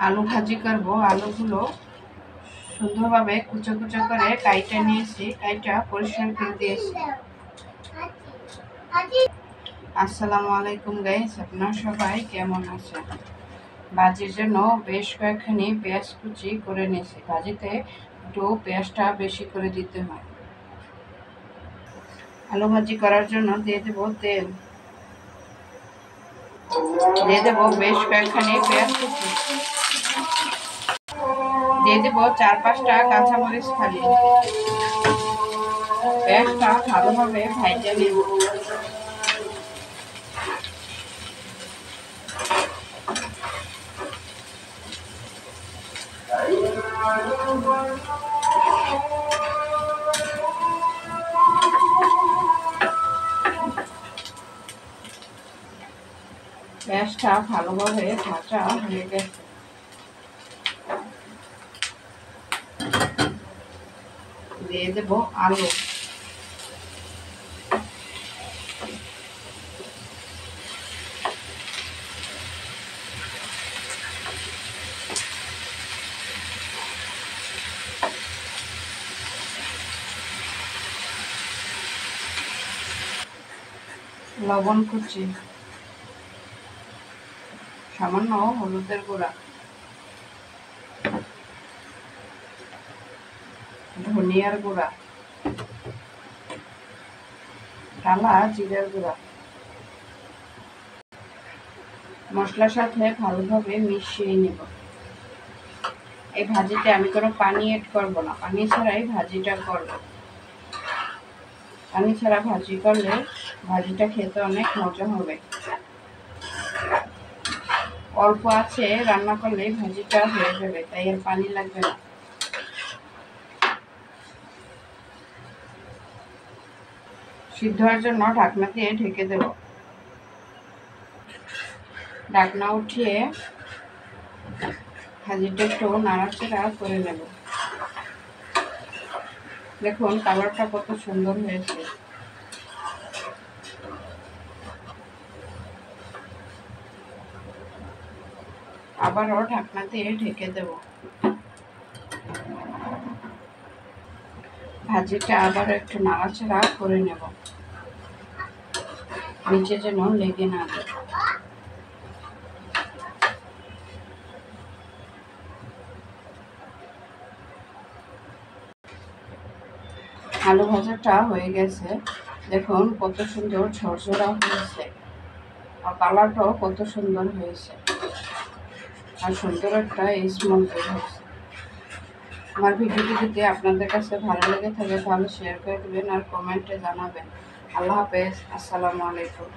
আলু ভাজি করব। আলুগুলো সুন্দরভাবে কুচো কুচো করে কাইটা নিয়েছি, কাইটা পরিষ্কার করে দিয়েছি। আসসালামু আলাইকুম গাইস, আপনারা সবাই কেমন আছেন? ভাজির জন্য বেশ কয়েকখানি পেঁয়াজ কুচি করে নিয়েছি। ভাজিতে একটু পেঁয়াজটা বেশি করে দিতে হয়। আলু ভাজি করার জন্য দিয়ে দেব তেল, দিয়ে দেব বেশ কয়েকখানি পেঁয়াজ কুচি, দিয়ে দেব 4-5টা কাঁচামরিচ ফালি। পেঁয়াজটা ভালোভাবে ভাজা নেব। পেঁয়াজটা ভালোভাবে ভাজা হয়ে গেছে। দিয়ে দেব আলু, লবণ কুচি, সামান্য হলুদের গুঁড়া, ধনিয়ার গুঁড়া, টালা জিরার গুঁড়া, মশলার সাথে ভালোভাবে মিশিয়ে নেব। এই ভাজিতে আমি কোনো পানি এড করব না, পানি ছাড়াই ভাজিটা করব। পানি ছাড়া ভাজি করলে ভাজিটা খেতে অনেক মজা হবে। অল্প আছে রান্না করলে ভাজিটা হয়ে যাবে, তাই আর পানি লাগবে না। সিদ্ধ হওয়ার জন্য ঢাকনা দিয়ে ঢেকে দেব। ঢাকনা উঠিয়ে ভাজিটা একটু নাড়াচাড়া করে নেব। দেখুন কালারটা কত সুন্দর হয়েছে। আবারও ঢাকনা দিয়ে ঢেকে দেব। ভাজিটা আবার একটু নাড়াচাড়া করে নেব, নিচে যেন লেগে না যায়। আলু ভাজাটা হয়ে গেছে। দেখুন কত সুন্দর ঝরঝরা হয়েছে, আর কালারটাও কত সুন্দর হয়েছে, আর সুন্দর একটা স্মেল বের হয়েছে। আমার ভিডিওটি যদি আপনাদের কাছে ভালো লেগে থাকে তাহলে শেয়ার করে দেবেন আর কমেন্টে জানাবেন। আল্লাহ হাফেজ, আসসালামু আলাইকুম।